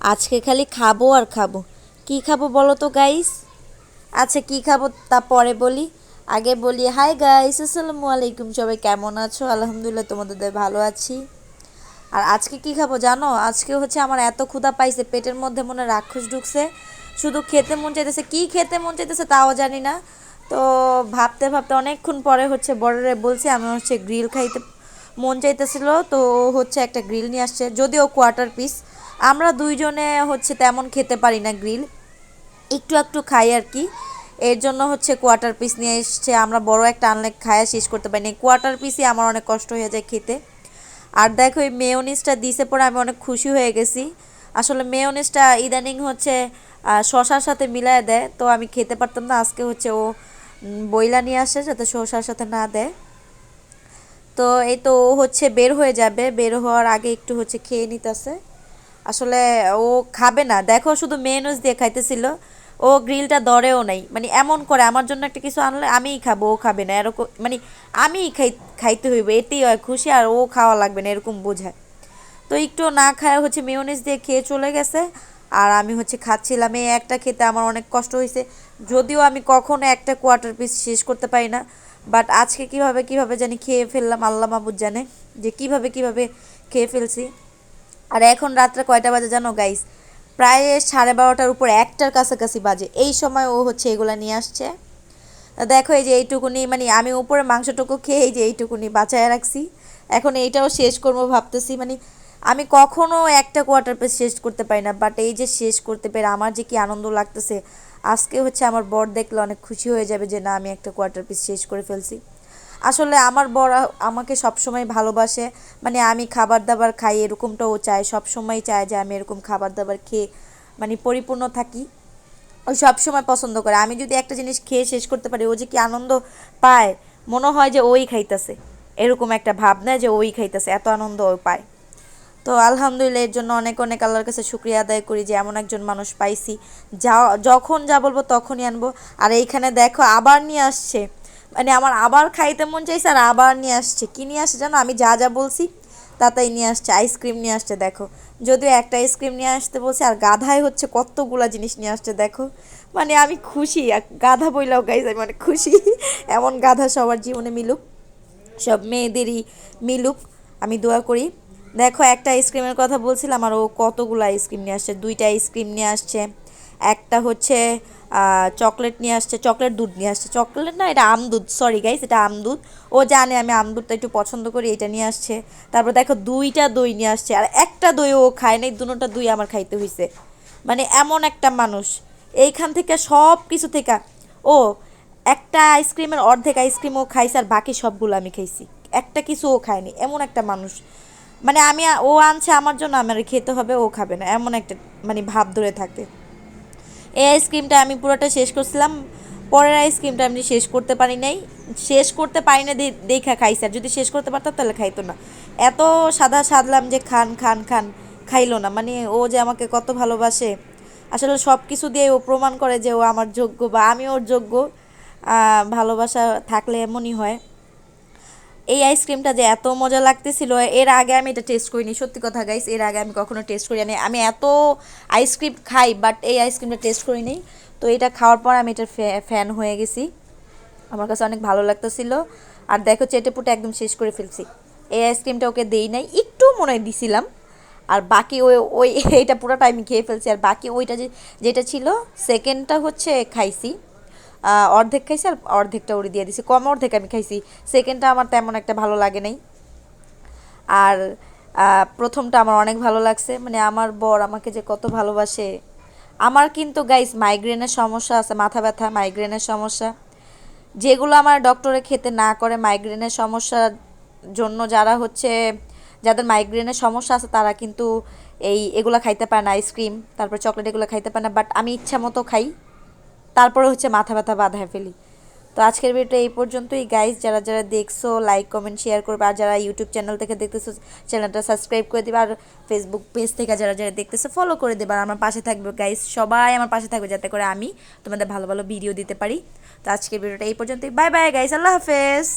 আজকে খালি খাবো আর খাবো। কি খাবো বলো তো গাইস? আচ্ছা কি খাবো তা পরে বলি। আগে বলি হাই গাইস, আসসালামু আলাইকুম। সবাই কেমন আছো? আলহামদুলিল্লাহ তোমাদের দয়ায় ভালো আছি। আর আজকে কি খাবো জানো? আজকে হচ্ছে আমার এত ক্ষুধা পাইছে, পেটের মধ্যে মনে হয় রাক্ষস ঢুকছে। শুধু খেতে মন চাইতেছে, কি খেতে মন চাইতেছে তাও জানি না। তো ভাবতে ভাবতে অনেকক্ষণ পরে হচ্ছে বড়রে বলছি আমি হচ্ছে গ্রিল খাইতে মন চাইতেছিল। তো ও হচ্ছে একটা গ্রিল নিয়ে আসছে, যদিও কোয়ার্টার পিস। আমরা দুইজনে হচ্ছে তেমন খেতে পারি না গ্রিল, একটু একটু খাই আর কি। এর জন্য হচ্ছে কোয়ার্টার পিস নিয়ে এসছে। আমরা বড় একটা আনলে খায়া শেষ করতে পারি না, কোয়ার্টার পিসই আমার অনেক কষ্ট হয়ে যায় খেতে। আর দেখো এই মেয়োনিজটা দিছে পরে আমি অনেক খুশি হয়ে গেছি। আসলে মেয়োনিজটা ইদানিং হচ্ছে শশার সাথে মিলায় দেয়, তো আমি খেতে পারতাম না। আজকে হচ্ছে ও বইলা নিয়ে আসে যাতে শশার সাথে না দেয়। তো এই তো ও হচ্ছে বের হয়ে যাবে, বের হওয়ার আগে একটু হচ্ছে খেয়ে নিতেছে। আসলে ও খাবে না, দেখো শুধু মেয়োনিজ দিয়ে খাইতেছিল। ও গ্রিলটা ধরেও নাই, মানে এমন করে আমার জন্য একটা কিছু আনলে আমিই খাবো, ও খাবে না এরকম, মানে আমিই খাইতে হইবে এতেই হয় খুশি, আর ও খাওয়া লাগবে না এরকম বোঝায়। তো একটু না খায় হচ্ছে মেয়োনিজ দিয়ে খেয়ে চলে গেছে। আর আমি হচ্ছে খাচ্ছিলাম, এই একটা খেতে আমার অনেক কষ্ট হয়েছে। যদিও আমি কখনো একটা কোয়ার্টার পিস শেষ করতে পারি না, বাট আজকে কিভাবে কিভাবে জানি খেয়ে ফেললাম, আল্লাহ মাবুদ জানে যে কিভাবে কিভাবে খেয়ে ফেলছি। আর এখন রাত্রে কয়টা বাজে জানো গাইস? প্রায় 12:30টার উপর, একটার কাছাকাছি বাজে। এই সময় ও হচ্ছে এগুলা নিয়ে আসছে। দেখো এই যে এইটুকুনি, মানে আমি উপরে মাংসটুকু খেয়ে এই যে এইটুকুনি বাঁচায় রাখছি। এখন এইটাও শেষ করবো ভাবতেছি, মানে আমি কখনো একটা কোয়ার্টার পিস শেষ করতে পারি না, বাট এই যে শেষ করতে পেরে আমার যে কি আনন্দ লাগতেছে। আজকে হচ্ছে আমার বর দেখলে অনেক খুশি হয়ে যাবে যে না আমি একটা কোয়ার্টার পিস শেষ করে ফেলছি। আসলে আমার বর আমাকে সবসময় ভালোবাসে, মানে আমি খাবার দাবার খাই এরকমটা ও চায়, সবসময় চায় যে আমি এরকম খাবার দাবার খেয়ে মানে পরিপূর্ণ থাকি। ও সবসময় পছন্দ করে আমি যদি একটা জিনিস খেয়ে শেষ করতে পারি, ও যে কি আনন্দ পায়। মনে হয় যে ওই খাইতেছে, এরকম একটা ভাবনা যে ওই খাইতেছে, এত আনন্দ ও পায়। তো আলহামদুলিল্লাহ এর জন্য অনেক অনেক আল্লাহর কাছে শুক্রিয়া আদায় করি যে এমন একজন মানুষ পাইছি। যা যখন যা বলবো তখনই আনবো। আর এইখানে দেখো আবার নিয়ে আসছে, মানে আমার আবার খাইতে মন চাইছে আর আবার নিয়ে আসছে। কি নিয়ে আসছে জানো? আমি যা যা বলছি তাতেই নিয়ে আসছে, আইসক্রিম নিয়ে আসছে দেখো। যদিও একটা আইসক্রিম নিয়ে আসতে বলছে, আর গাধায় হচ্ছে কতগুলা জিনিস নিয়ে আসছে দেখো। মানে আমি খুশি, গাধা বইলাও গাইজ আমি অনেক খুশি। এমন গাধা সবার জীবনে মিলুক, সব মেয়েদেরই মিলুক, আমি দোয়া করি। দেখো একটা আইসক্রিমের কথা বলছিলাম আর ও কতগুলো আইসক্রিম নিয়ে আসছে, দুইটা আইসক্রিম নিয়ে আসছে। একটা হচ্ছে চকলেট নিয়ে আসছে, চকলেট দুধ নিয়ে আসছে, চকলেট না এটা আমদুধ, সরি গাইস এটা আমদুধ। ও জানে আমি আমদুধটা একটু পছন্দ করি, এটা নিয়ে আসছে। তারপর দেখো দুইটা দই নিয়ে আসছে, আর একটা দই ও খায় নাই, দুটোটা দই আমার খাইতে হয়েছে। মানে এমন একটা মানুষ। এইখান থেকে সব কিছু থেকে ও একটা আইসক্রিমের অর্ধেক আইসক্রিম ও খাইছে, আর বাকি সবগুলো আমি খাইছি। একটা কিছু ও খায়নি, এমন একটা মানুষ। মানে আমি ও আনছে আমার জন্য, আমার খেতে হবে, ও খাবে না, এমন একটা মানে ভাব ধরে থাকে। এই আইসক্রিমটা আমি পুরোটা শেষ করছিলাম, পরের আইসক্রিমটা আমি শেষ করতে পারি নাই। শেষ করতে পারি না দেখা খাইছে, আর যদি শেষ করতে পারতাম তাহলে খাইতো না। এত সাদা সাদলাম যে খান খান খান, খাইলো না। মানে ও যে আমাকে কত ভালোবাসে, আসলে সব কিছু দিয়ে ও প্রমাণ করে যে ও আমার যোগ্য বা আমি ওর যোগ্য। ভালোবাসা থাকলে এমনই হয়। এই আইসক্রিমটা যে এত মজা লাগতেছিল, এর আগে আমি এটা টেস্ট করিনি, সত্যি কথা গাইস, এর আগে আমি কখনো টেস্ট করি না। আমি এত আইসক্রিম খাই বাট এই আইসক্রিমটা টেস্ট করিনি। তো এটা খাওয়ার পর আমি এটার ফ্যান হয়ে গেছি, আমার কাছে অনেক ভালো লাগতেছিল। আর দেখো চেটে পুটে একদম শেষ করে ফেলছি। এই আইসক্রিমটা ওকে দেই নাই, একটু মনে হয় দিছিলাম। আর বাকি ওই ওই এইটা পুরোটা আমি খেয়ে ফেলছি, আর বাকি ওইটা যেটা ছিল সেকেন্ডটা হচ্ছে খাইছি। অর্ধেক খাইছি আর অর্ধেকটা ওরে দিয়ে দিছি, কম অর্ধেক আমি খাইছি। সেকেন্ডটা আমার তেমন একটা ভালো লাগে নাই। আর প্রথমটা আমার অনেক ভালো লাগছে, মানে আমার বর আমাকে যে কত ভালোবাসে। আমার কিন্তু গাইস মাইগ্রেনের সমস্যা আছে, মাথা ব্যথা মাইগ্রেনের সমস্যা, যেগুলো আমার ডক্টরে খেতে না করে। মাইগ্রেনের সমস্যার জন্য যারা হচ্ছে, যাদের মাইগ্রেনের সমস্যা আছে তারা কিন্তু এগুলো খাইতে পারে না, আইসক্রিম তারপর চকলেট এগুলো খাইতে পারে না, বাট আমি ইচ্ছা মতো খাই। তারপরে হচ্ছে মাথা ব্যথা বাধায় ফেলি। তো আজকের ভিডিওটা এই পর্যন্তই গাইস, যারা যারা দেখছো লাইক কমেন্ট শেয়ার করবে, আর যারা ইউটিউব চ্যানেল থেকে দেখতেছো চ্যানেলটা সাবস্ক্রাইব করে দিবে, আর ফেসবুক পেজ থেকে যারা যারা দেখতেছো ফলো করে দেবে। আর আমার পাশে থাকবে গাইস, সবাই আমার পাশে থাকবে যাতে করে আমি তোমাদের ভালো ভালো ভিডিও দিতে পারি। তো আজকের ভিডিওটা এই পর্যন্তই, বাই বাই গাইস, আল্লাহ হাফেজ।